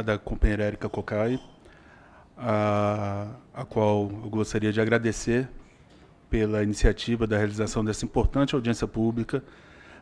da companheira Érica Cocai, a qual eu gostaria de agradecer pela iniciativa da realização dessa importante audiência pública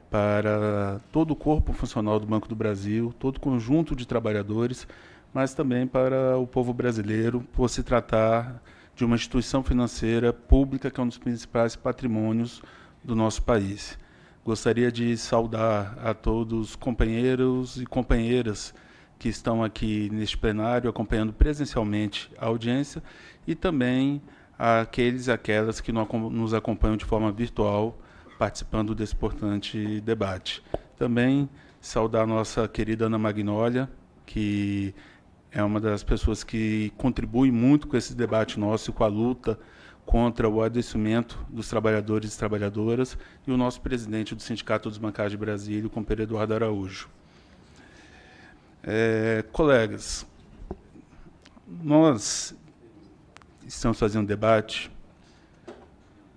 para todo o corpo funcional do Banco do Brasil, todo o conjunto de trabalhadores, mas também para o povo brasileiro, por se tratar de uma instituição financeira pública que é um dos principais patrimônios do nosso país. Gostaria de saudar a todos os companheiros e companheiras que estão aqui neste plenário, acompanhando presencialmente a audiência, e também àqueles e aquelas que nos acompanham de forma virtual, participando desse importante debate. Também saudar a nossa querida Ana Magnólia, que é uma das pessoas que contribui muito com esse debate nosso e com a luta contra o adoecimento dos trabalhadores e trabalhadoras, e o nosso presidente do Sindicato dos Bancários de Brasília, o companheiro Eduardo Araújo. Colegas, nós estamos fazendo um debate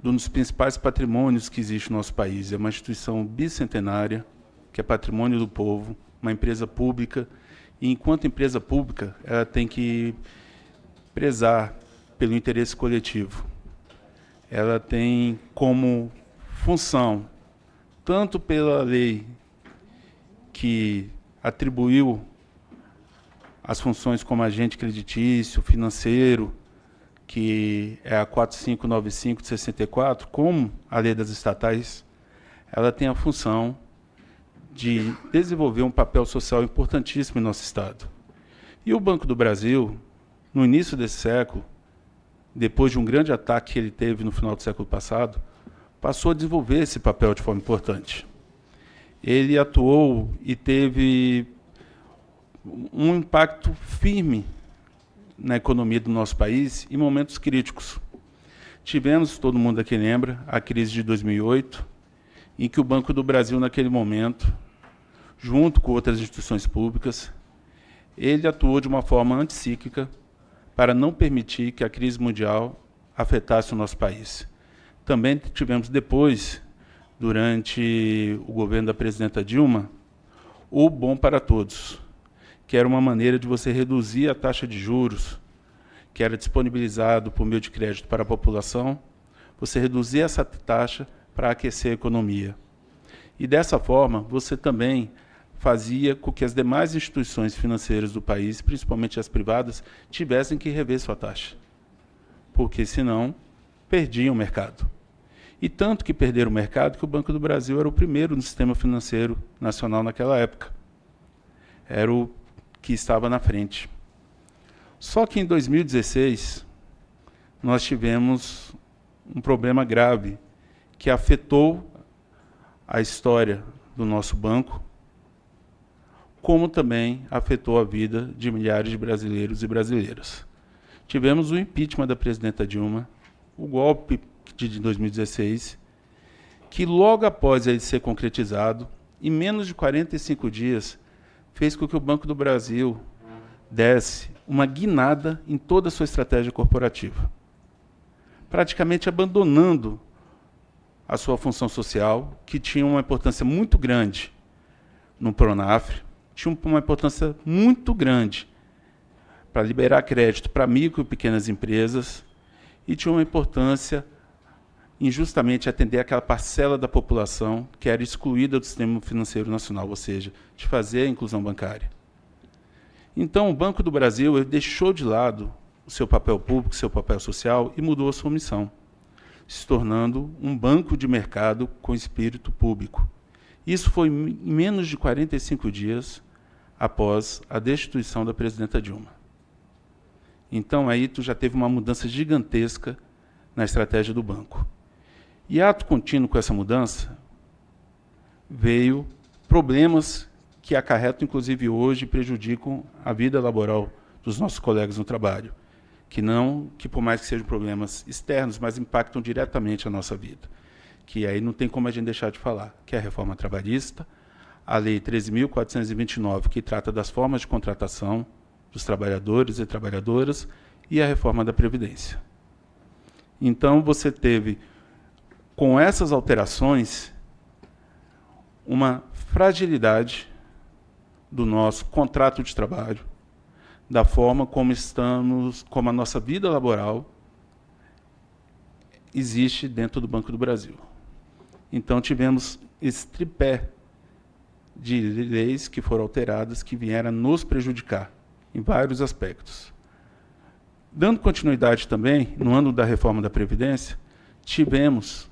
de um dos principais patrimônios que existe no nosso país. É uma instituição bicentenária, que é patrimônio do povo, uma empresa pública, e, enquanto empresa pública, ela tem que prezar pelo interesse coletivo. Ela tem como função, tanto pela lei que atribuiu as funções como agente creditício, financeiro, que é a 4595 de 64, como a lei das estatais, ela tem a função de desenvolver um papel social importantíssimo em nosso Estado. E o Banco do Brasil, no início desse século, depois de um grande ataque que ele teve no final do século passado, passou a desenvolver esse papel de forma importante. Ele atuou e teve um impacto firme na economia do nosso país em momentos críticos. Tivemos, todo mundo aqui lembra, a crise de 2008, em que o Banco do Brasil, naquele momento, junto com outras instituições públicas, ele atuou de uma forma anticíclica para não permitir que a crise mundial afetasse o nosso país. Também tivemos depois, durante o governo da presidenta Dilma, o Bom para Todos, que era uma maneira de você reduzir a taxa de juros, que era disponibilizado por meio de crédito para a população, você reduzir essa taxa para aquecer a economia. E dessa forma, você também fazia com que as demais instituições financeiras do país, principalmente as privadas, tivessem que rever sua taxa, porque senão perdiam o mercado. E tanto que perderam o mercado que o Banco do Brasil era o primeiro no sistema financeiro nacional naquela época. Era o que estava na frente. Só que em 2016, nós tivemos um problema grave que afetou a história do nosso banco, como também afetou a vida de milhares de brasileiros e brasileiras. Tivemos o impeachment da presidenta Dilma, o golpe de 2016, que logo após ele ser concretizado, em menos de 45 dias, fez com que o Banco do Brasil desse uma guinada em toda a sua estratégia corporativa, praticamente abandonando a sua função social, que tinha uma importância muito grande no Pronaf, tinha uma importância muito grande para liberar crédito para micro e pequenas empresas, e tinha uma importância em justamente atender aquela parcela da população que era excluída do sistema financeiro nacional, ou seja, de fazer a inclusão bancária. Então, o Banco do Brasil ele deixou de lado o seu papel público, o seu papel social, e mudou a sua missão, se tornando um banco de mercado com espírito público. Isso foi em menos de 45 dias após a destituição da presidenta Dilma. Então, aí tu já teve uma mudança gigantesca na estratégia do banco. E ato contínuo com essa mudança, veio problemas que acarretam, inclusive hoje, prejudicam a vida laboral dos nossos colegas no trabalho, que por mais que sejam problemas externos, mas impactam diretamente a nossa vida, que aí não tem como a gente deixar de falar, que é a reforma trabalhista, a Lei 13.429, que trata das formas de contratação dos trabalhadores e trabalhadoras, e a reforma da Previdência. Então, você teve, com essas alterações, uma fragilidade do nosso contrato de trabalho, da forma como a nossa vida laboral existe dentro do Banco do Brasil. Então, tivemos esse tripé de leis que foram alteradas, que vieram nos prejudicar em vários aspectos. Dando continuidade também, no ano da reforma da Previdência, tivemos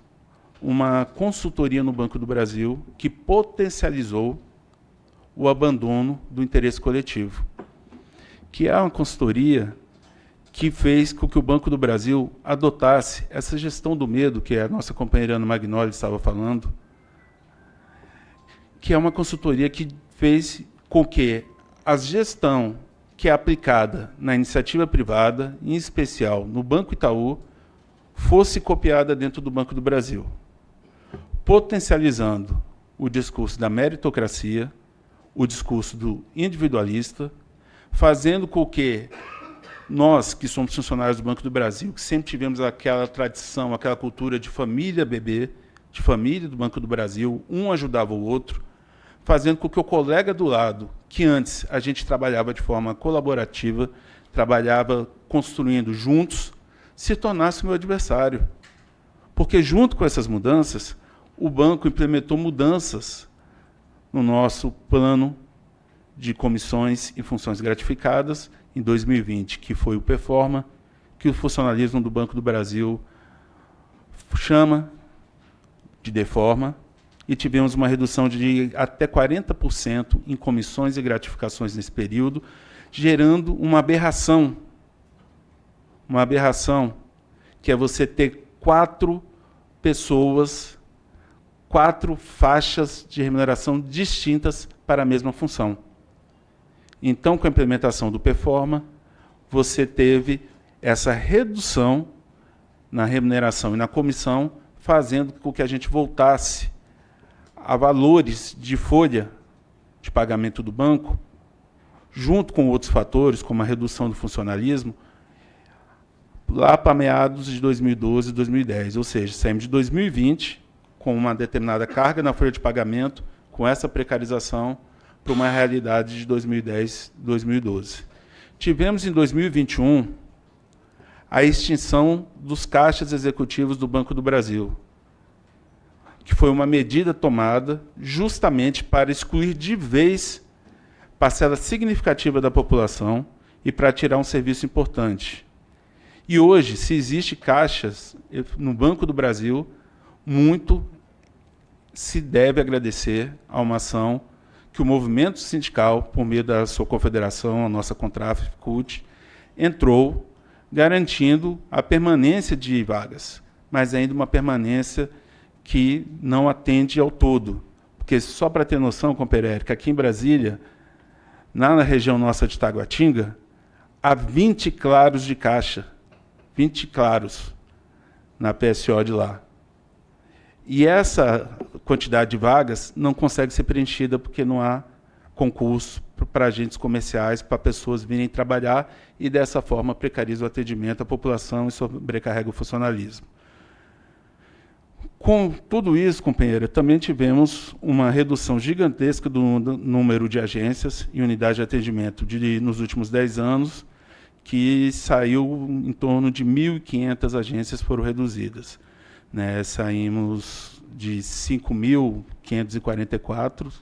uma consultoria no Banco do Brasil que potencializou o abandono do interesse coletivo, que é uma consultoria que fez com que o Banco do Brasil adotasse essa gestão do medo, que a nossa companheira Ana Magnoli estava falando, que é uma consultoria que fez com que a gestão que é aplicada na iniciativa privada, em especial no Banco Itaú, fosse copiada dentro do Banco do Brasil, potencializando o discurso da meritocracia, o discurso do individualista, fazendo com que nós, que somos funcionários do Banco do Brasil, que sempre tivemos aquela tradição, aquela cultura de família bebê, de família do Banco do Brasil, um ajudava o outro, fazendo com que o colega do lado, que antes a gente trabalhava de forma colaborativa, trabalhava construindo juntos, se tornasse meu adversário. Porque, junto com essas mudanças, o banco implementou mudanças no nosso plano de comissões e funções gratificadas em 2020, que foi o Performa, que o funcionalismo do Banco do Brasil chama de Deforma, e tivemos uma redução de até 40% em comissões e gratificações nesse período, gerando uma aberração, que é você ter 4 pessoas, 4 faixas de remuneração distintas para a mesma função. Então, com a implementação do Performa, você teve essa redução na remuneração e na comissão, fazendo com que a gente voltasse a valores de folha de pagamento do banco, junto com outros fatores, como a redução do funcionalismo, lá para meados de 2012 e 2010. Ou seja, saímos de 2020 com uma determinada carga na folha de pagamento, com essa precarização, para uma realidade de 2010 e 2012. Tivemos, em 2021, a extinção dos caixas executivos do Banco do Brasil, que foi uma medida tomada justamente para excluir de vez parcela significativa da população e para tirar um serviço importante. E hoje, se existe caixas no Banco do Brasil, muito se deve agradecer a uma ação que o movimento sindical, por meio da sua confederação, a nossa Contraf, CUT, entrou garantindo a permanência de vagas, mas ainda uma permanência que não atende ao todo. Porque, só para ter noção, companheiro Érica, aqui em Brasília, na região nossa de Taguatinga, há 20 claros de caixa, 20 claros na PSO de lá. E essa quantidade de vagas não consegue ser preenchida porque não há concurso para agentes comerciais, para pessoas virem trabalhar, e dessa forma precariza o atendimento à população e sobrecarrega o funcionalismo. Com tudo isso, companheira, também tivemos uma redução gigantesca do número de agências e unidades de atendimento nos últimos 10 anos, que saiu em torno de 1.500 agências foram reduzidas. Né? Saímos de 5.544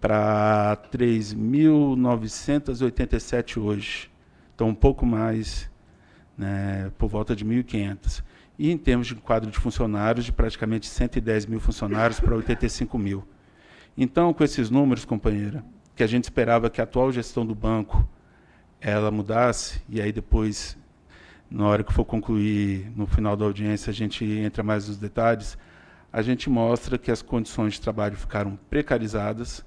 para 3.987 hoje. Então, um pouco mais, né, por volta de 1.500. E em termos de quadro de funcionários, de praticamente 110 mil funcionários para 85 mil. Então, com esses números, companheira, que a gente esperava que a atual gestão do banco ela mudasse, e aí depois, na hora que for concluir, no final da audiência, a gente entra mais nos detalhes, a gente mostra que as condições de trabalho ficaram precarizadas,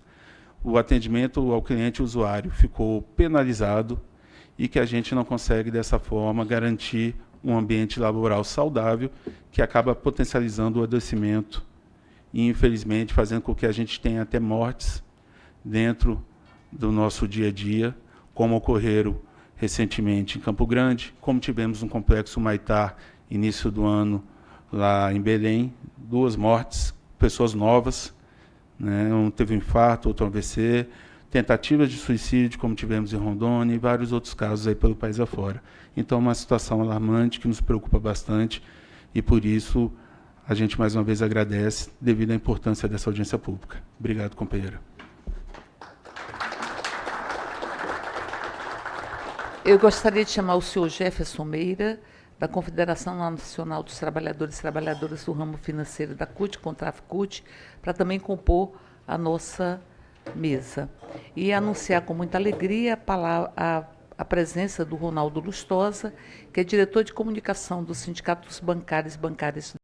o atendimento ao cliente e usuário ficou penalizado e que a gente não consegue, dessa forma, garantir um ambiente laboral saudável que acaba potencializando o adoecimento e, infelizmente, fazendo com que a gente tenha até mortes dentro do nosso dia a dia, como ocorreram recentemente em Campo Grande, como tivemos um complexo Humaitá, início do ano, lá em Belém, 2 mortes, pessoas novas, né? Um teve um infarto, outro um AVC, tentativas de suicídio, como tivemos em Rondônia, e vários outros casos aí pelo país afora. Então, é uma situação alarmante que nos preocupa bastante, e por isso a gente mais uma vez agradece devido à importância dessa audiência pública. Obrigado, companheira. Eu gostaria de chamar o senhor Jefferson Meira, da Confederação Nacional dos Trabalhadores e Trabalhadoras do Ramo Financeiro da CUT, Contrafcut, para também compor a nossa mesa. E anunciar com muita alegria a presença do Ronaldo Lustosa, que é diretor de comunicação do Sindicato dos Bancários e Bancárias